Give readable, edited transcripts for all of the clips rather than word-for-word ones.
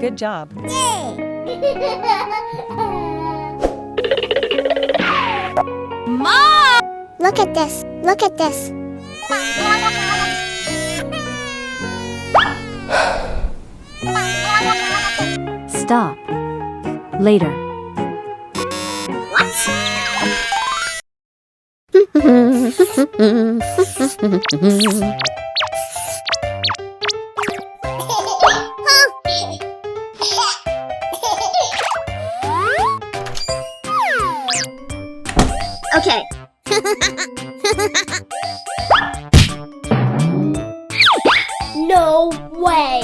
Good job. Mom! Look at this. Look at this. Stop. Later. What? Okay. No way.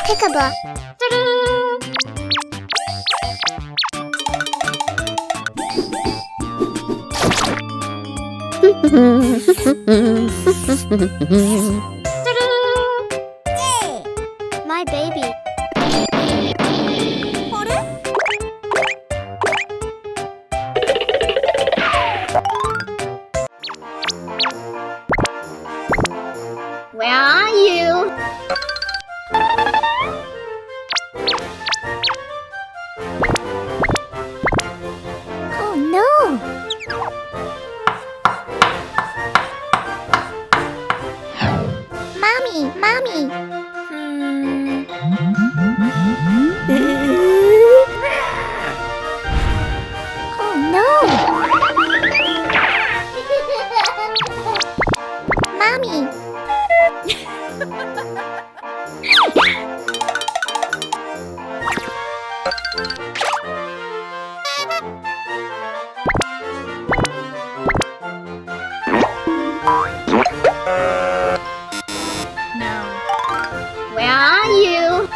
Peekaboo. My baby. Where are you? Oh no! Mommy, Mommy! Oh no! Mommy! Where are you?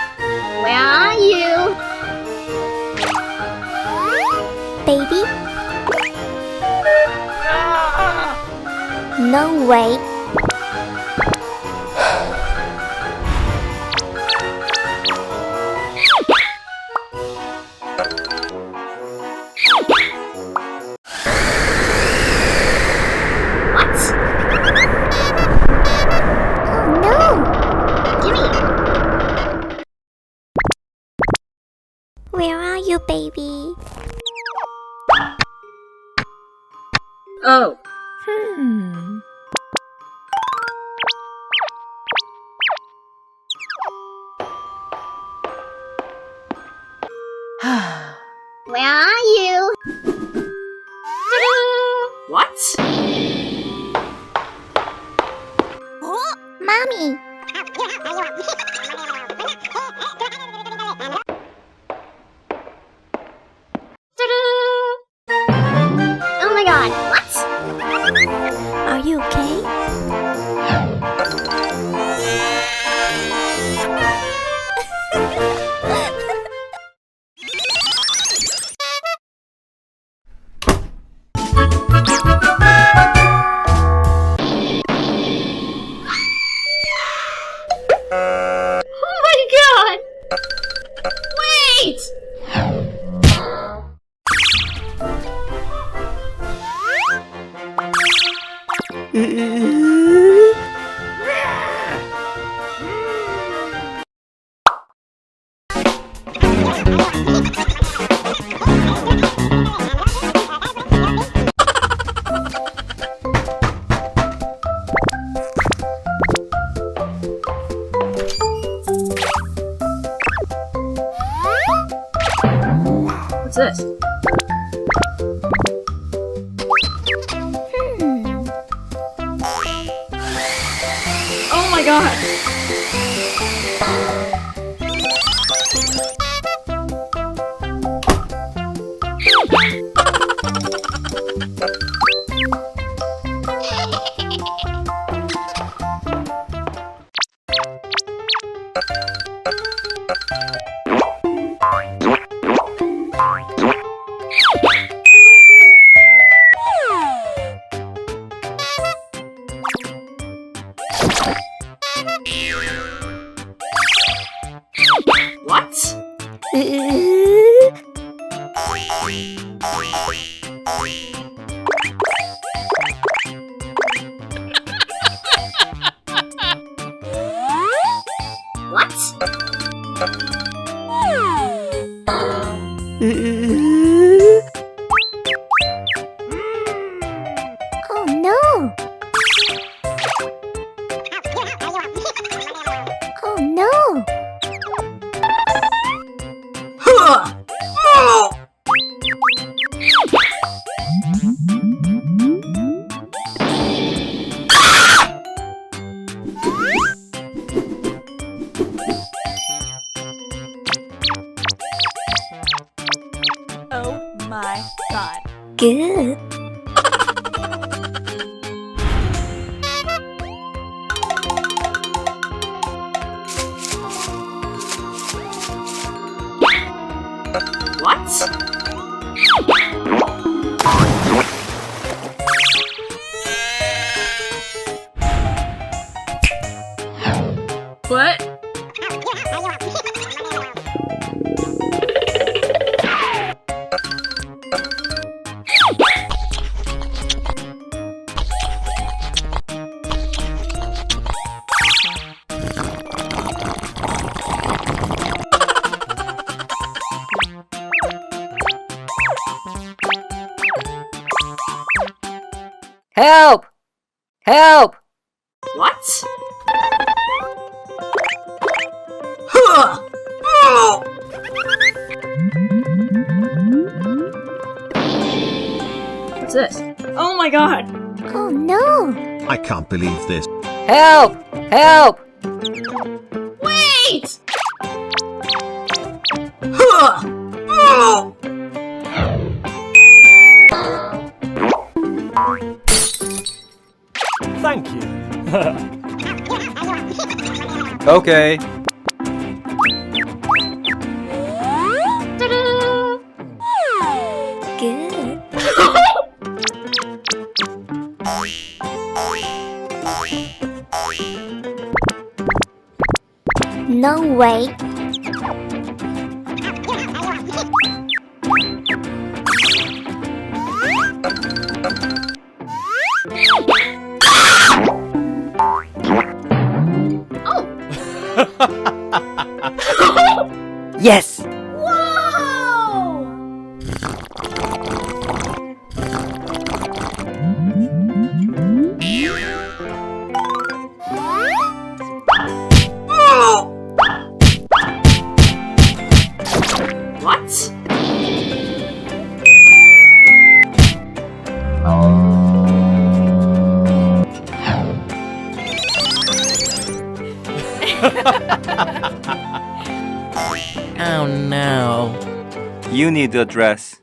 Where are you? Baby? No way. What? Oh no! Gimme! Where are you, baby? Oh. Where are you? What? Oh, Mommy! Oh my god, what? Are you okay? Oh my god! Wait! What's this? Oh my god! What? Oh no! Oh no! Oh my god. Good. What? What? Help! Help! What? What's this? Oh my god! Oh no! I can't believe this. Help! Help! Wait! Thank you. Okay. Good. No way. Yes! Whoa! What? Oh no. You need a dress.